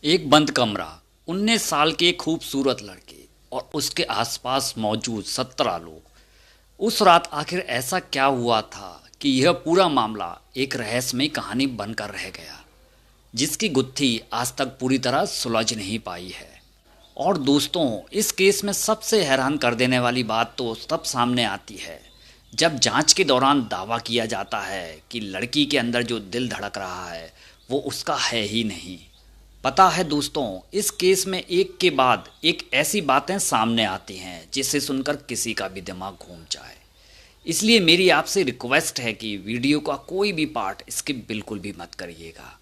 एक बंद कमरा, 19 साल के एक खूबसूरत लड़के और उसके आसपास मौजूद 17 लोग। उस रात आखिर ऐसा क्या हुआ था कि यह पूरा मामला एक रहस्यमय कहानी बनकर रह गया, जिसकी गुत्थी आज तक पूरी तरह सुलझ नहीं पाई है। और दोस्तों, इस केस में सबसे हैरान कर देने वाली बात तो तब सामने आती है जब जांच के दौरान दावा किया जाता है कि लड़की के अंदर जो दिल धड़क रहा है वो उसका है ही नहीं। पता है दोस्तों, इस केस में एक के बाद एक ऐसी बातें सामने आती हैं जिसे सुनकर किसी का भी दिमाग घूम जाए। इसलिए मेरी आपसे रिक्वेस्ट है कि वीडियो का कोई भी पार्ट स्किप बिल्कुल भी मत करिएगा।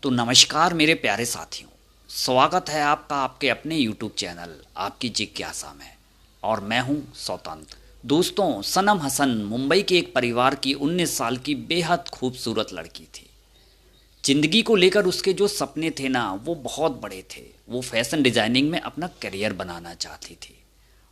तो नमस्कार मेरे प्यारे साथियों, स्वागत है आपका आपके अपने YouTube चैनल आपकी जिज्ञासा में। और मैं हूं स्वतंत्र। दोस्तों, सनम हसन मुंबई के एक परिवार की 19 साल की बेहद खूबसूरत लड़की थी। जिंदगी को लेकर उसके जो सपने थे ना, वो बहुत बड़े थे। वो फैशन डिजाइनिंग में अपना करियर बनाना चाहती थी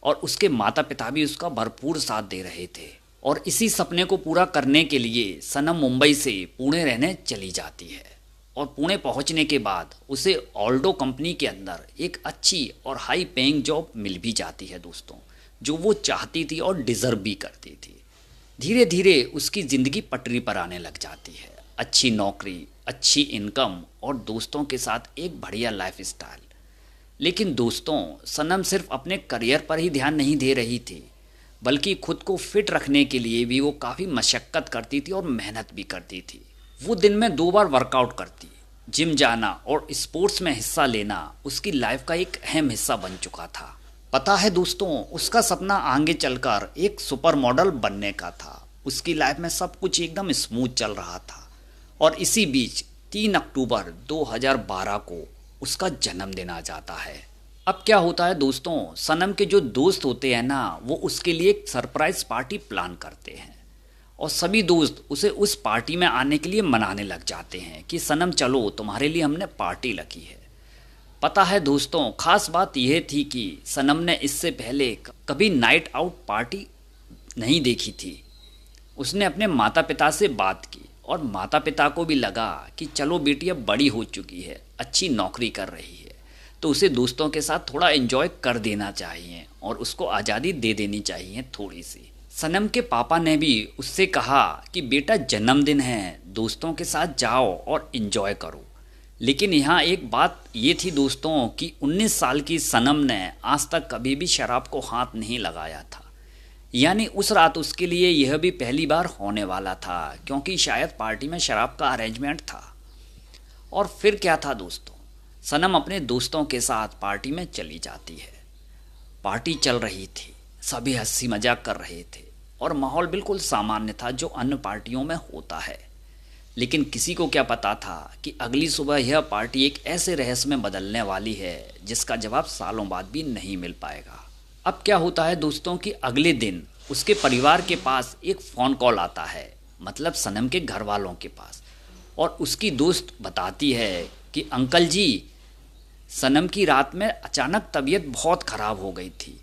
और उसके माता पिता भी उसका भरपूर साथ दे रहे थे। और इसी सपने को पूरा करने के लिए सनम मुंबई से पुणे रहने चली जाती है। और पुणे पहुंचने के बाद उसे ऑल्डो कंपनी के अंदर एक अच्छी और हाई पेइंग जॉब मिल भी जाती है दोस्तों, जो वो चाहती थी और डिज़र्व भी करती थी। धीरे धीरे उसकी ज़िंदगी पटरी पर आने लग जाती है। अच्छी नौकरी, अच्छी इनकम और दोस्तों के साथ एक बढ़िया लाइफ स्टाइल। लेकिन दोस्तों, सनम सिर्फ अपने करियर पर ही ध्यान नहीं दे रही थी, बल्कि खुद को फिट रखने के लिए भी वो काफ़ी मशक्क़त करती थी और मेहनत भी करती थी। वो दिन में 2 बार वर्कआउट करती। जिम जाना और स्पोर्ट्स में हिस्सा लेना उसकी लाइफ का एक अहम हिस्सा बन चुका था। पता है दोस्तों, उसका सपना आगे चलकर एक सुपर मॉडल बनने का था। उसकी लाइफ में सब कुछ एकदम स्मूथ चल रहा था। और इसी बीच 3 अक्टूबर 2012 को उसका जन्मदिन आ जाता है। अब क्या होता है दोस्तों, सनम के जो दोस्त होते हैं ना, वो उसके लिए एक सरप्राइज पार्टी प्लान करते हैं। और सभी दोस्त उसे उस पार्टी में आने के लिए मनाने लग जाते हैं कि सनम चलो, तुम्हारे लिए हमने पार्टी रखी है। पता है दोस्तों, खास बात यह थी कि सनम ने इससे पहले कभी नाइट आउट पार्टी नहीं देखी थी। उसने अपने माता पिता से बात की और माता पिता को भी लगा कि चलो बेटी अब बड़ी हो चुकी है, अच्छी नौकरी कर रही है, तो उसे दोस्तों के साथ थोड़ा एंजॉय कर देना चाहिए और उसको आज़ादी दे देनी चाहिए थोड़ी सी। सनम के पापा ने भी उससे कहा कि बेटा जन्मदिन है, दोस्तों के साथ जाओ और एंजॉय करो। लेकिन यहाँ एक बात ये थी दोस्तों कि 19 साल की सनम ने आज तक कभी भी शराब को हाथ नहीं लगाया था। यानी उस रात उसके लिए यह भी पहली बार होने वाला था, क्योंकि शायद पार्टी में शराब का अरेंजमेंट था। और फिर क्या था दोस्तों, सनम अपने दोस्तों के साथ पार्टी में चली जाती है। पार्टी चल रही थी, सभी हंसी मजाक कर रहे थे और माहौल बिल्कुल सामान्य था जो अन्य पार्टियों में होता है। लेकिन किसी को क्या पता था कि अगली सुबह यह पार्टी एक ऐसे रहस्य में बदलने वाली है जिसका जवाब सालों बाद भी नहीं मिल पाएगा। अब क्या होता है दोस्तों कि अगले दिन उसके परिवार के पास एक फ़ोन कॉल आता है, मतलब सनम के घर वालों के पास। और उसकी दोस्त बताती है कि अंकल जी, सनम की रात में अचानक तबीयत बहुत ख़राब हो गई थी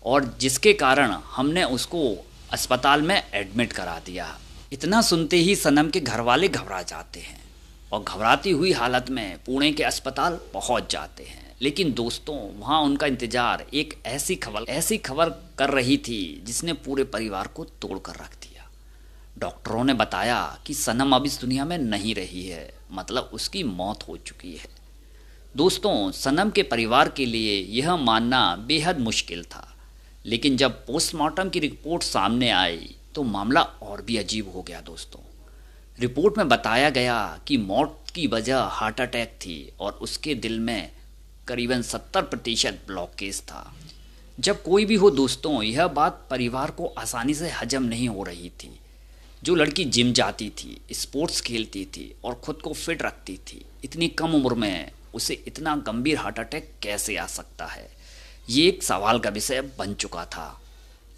और जिसके कारण हमने उसको अस्पताल में एडमिट करा दिया। इतना सुनते ही सनम के घर वाले घबरा जाते हैं और घबराती हुई हालत में पुणे के अस्पताल पहुंच जाते हैं। लेकिन दोस्तों, वहां उनका इंतजार एक ऐसी खबर कर रही थी जिसने पूरे परिवार को तोड़ कर रख दिया। डॉक्टरों ने बताया कि सनम अब इस दुनिया में नहीं रही है, मतलब उसकी मौत हो चुकी है। दोस्तों, सनम के परिवार के लिए यह मानना बेहद मुश्किल था। लेकिन जब पोस्टमार्टम की रिपोर्ट सामने आई तो मामला और भी अजीब हो गया दोस्तों। रिपोर्ट में बताया गया कि मौत की वजह हार्ट अटैक थी और उसके दिल में करीबन 70% ब्लॉकेज था। जब कोई भी हो दोस्तों, यह बात परिवार को आसानी से हजम नहीं हो रही थी। जो लड़की जिम जाती थी, स्पोर्ट्स खेलती थी और ख़ुद को फिट रखती थी, इतनी कम उम्र में उसे इतना गंभीर हार्ट अटैक कैसे आ सकता है, ये एक सवाल का विषय बन चुका था।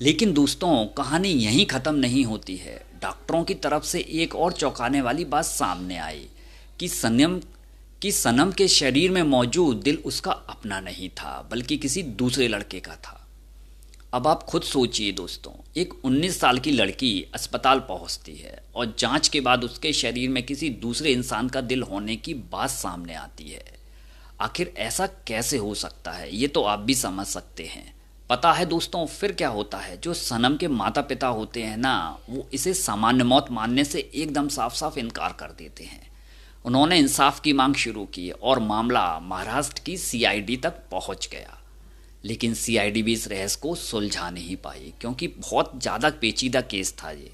लेकिन दोस्तों, कहानी यहीं ख़त्म नहीं होती है। डॉक्टरों की तरफ से एक और चौंकाने वाली बात सामने आई कि सनम के शरीर में मौजूद दिल उसका अपना नहीं था, बल्कि किसी दूसरे लड़के का था। अब आप खुद सोचिए दोस्तों, एक 19 साल की लड़की अस्पताल पहुंचती है और जांच के बाद उसके शरीर में किसी दूसरे इंसान का दिल होने की बात सामने आती है। आखिर ऐसा कैसे हो सकता है, ये तो आप भी समझ सकते हैं। पता है दोस्तों फिर क्या होता है, जो सनम के माता पिता होते हैं ना, वो इसे सामान्य मौत मानने से एकदम साफ साफ इनकार कर देते हैं। उन्होंने इंसाफ की मांग शुरू की और मामला महाराष्ट्र की सीआईडी तक पहुंच गया। लेकिन सीआईडी भी इस रहस्य को सुलझा नहीं पाई, क्योंकि बहुत ज़्यादा पेचीदा केस था ये।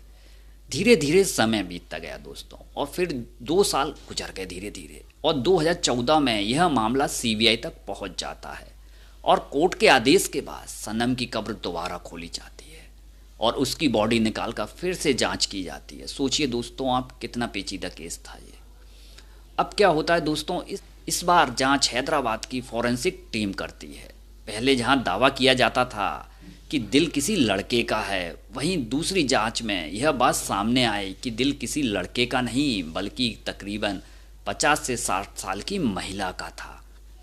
धीरे धीरे समय बीतता गया दोस्तों, और फिर 2 साल गुजर गए धीरे धीरे, और 2014 में यह मामला सीबीआई तक पहुंच जाता है। और कोर्ट के आदेश के बाद सनम की कब्र दोबारा खोली जाती है और उसकी बॉडी निकाल कर फिर से जांच की जाती है। सोचिए दोस्तों आप, कितना पेचीदा केस था ये। अब क्या होता है दोस्तों, इस बार जांच हैदराबाद की फॉरेंसिक टीम करती है। पहले जहां दावा किया जाता था कि दिल किसी लड़के का है, वहीं दूसरी जांच में यह बात सामने आई कि दिल किसी लड़के का नहीं बल्कि तकरीबन 50 से 60 साल की महिला का था।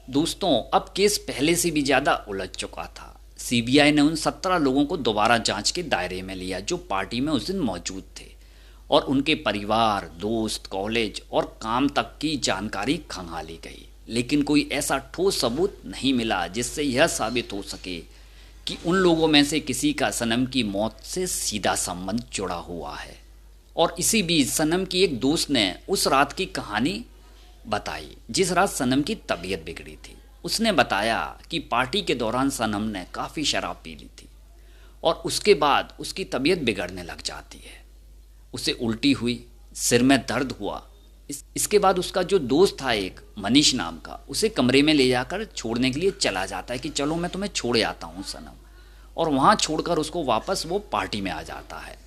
दोस्तों अब केस पहले से भी ज़्यादा उलझ चुका था। सीबीआई ने उन 17 लोगों को दोबारा जांच के दायरे में लिया जो पार्टी में उस दिन मौजूद थे, और उनके परिवार, दोस्त, कॉलेज और काम तक की जानकारी खंगाली गई। लेकिन कोई ऐसा ठोस सबूत नहीं मिला जिससे यह साबित हो सके कि उन लोगों में से किसी का सनम की मौत से सीधा संबंध जुड़ा हुआ है। और इसी बीच सनम की एक दोस्त ने उस रात की कहानी बताई जिस रात सनम की तबीयत बिगड़ी थी। उसने बताया कि पार्टी के दौरान सनम ने काफ़ी शराब पी ली थी और उसके बाद उसकी तबीयत बिगड़ने लग जाती है। उसे उल्टी हुई, सिर में दर्द हुआ। इसके बाद उसका जो दोस्त था एक मनीष नाम का, उसे कमरे में ले जाकर छोड़ने के लिए चला जाता है कि चलो मैं तुम्हें छोड़ आता हूँ सनम, और वहाँ छोड़कर उसको वापस वो पार्टी में आ जाता है।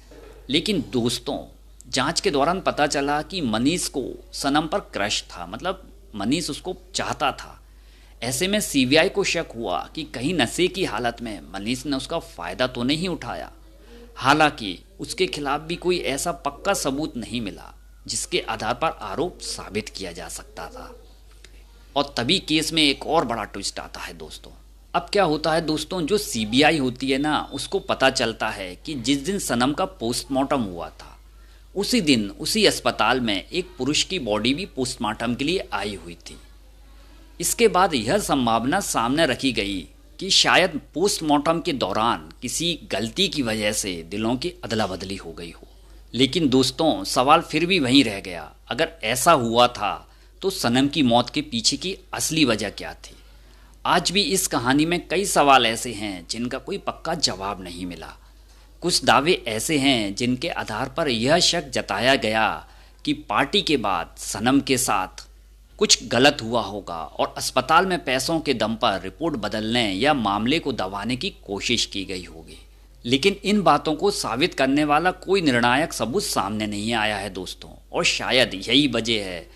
लेकिन दोस्तों जांच के दौरान पता चला कि मनीष को सनम पर क्रश था, मतलब मनीष उसको चाहता था। ऐसे में सीबीआई को शक हुआ कि कहीं नशे की हालत में मनीष ने उसका फ़ायदा तो नहीं उठाया। हालांकि उसके खिलाफ भी कोई ऐसा पक्का सबूत नहीं मिला जिसके आधार पर आरोप साबित किया जा सकता था। और तभी केस में एक और बड़ा ट्विस्ट आता है दोस्तों। अब क्या होता है दोस्तों, जो सीबीआई होती है ना, उसको पता चलता है कि जिस दिन सनम का पोस्टमार्टम हुआ था उसी दिन उसी अस्पताल में एक पुरुष की बॉडी भी पोस्टमार्टम के लिए आई हुई थी। इसके बाद यह संभावना सामने रखी गई कि शायद पोस्टमार्टम के दौरान किसी गलती की वजह से दिलों की अदला बदली हो गई हो। लेकिन दोस्तों सवाल फिर भी वहीं रह गया, अगर ऐसा हुआ था तो सनम की मौत के पीछे की असली वजह क्या थी। आज भी इस कहानी में कई सवाल ऐसे हैं जिनका कोई पक्का जवाब नहीं मिला। कुछ दावे ऐसे हैं जिनके आधार पर यह शक जताया गया कि पार्टी के बाद सनम के साथ कुछ गलत हुआ होगा और अस्पताल में पैसों के दम पर रिपोर्ट बदलने या मामले को दबाने की कोशिश की गई होगी। लेकिन इन बातों को साबित करने वाला कोई निर्णायक सबूत सामने नहीं आया है दोस्तों, और शायद यही वजह है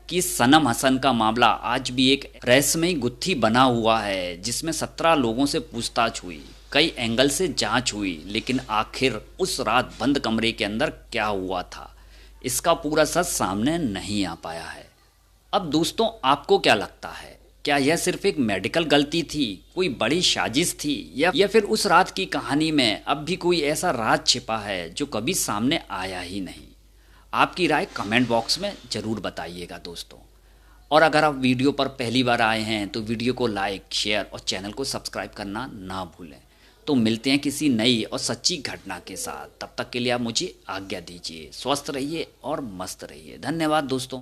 कि सनम हसन का मामला आज भी एक रहस्यमयी गुत्थी बना हुआ है, जिसमें 17 लोगों से पूछताछ हुई, कई एंगल से जांच हुई, लेकिन आखिर उस रात बंद कमरे के अंदर क्या हुआ था इसका पूरा सच सामने नहीं आ पाया है। अब दोस्तों आपको क्या लगता है, क्या यह सिर्फ एक मेडिकल गलती थी, कोई बड़ी साजिश थी, या फिर उस रात की कहानी में अब भी कोई ऐसा राज छिपा है जो कभी सामने आया ही नहीं? आपकी राय कमेंट बॉक्स में ज़रूर बताइएगा दोस्तों। और अगर आप वीडियो पर पहली बार आए हैं तो वीडियो को लाइक, शेयर और चैनल को सब्सक्राइब करना ना भूलें। तो मिलते हैं किसी नई और सच्ची घटना के साथ, तब तक के लिए आप मुझे आज्ञा दीजिए। स्वस्थ रहिए और मस्त रहिए। धन्यवाद दोस्तों।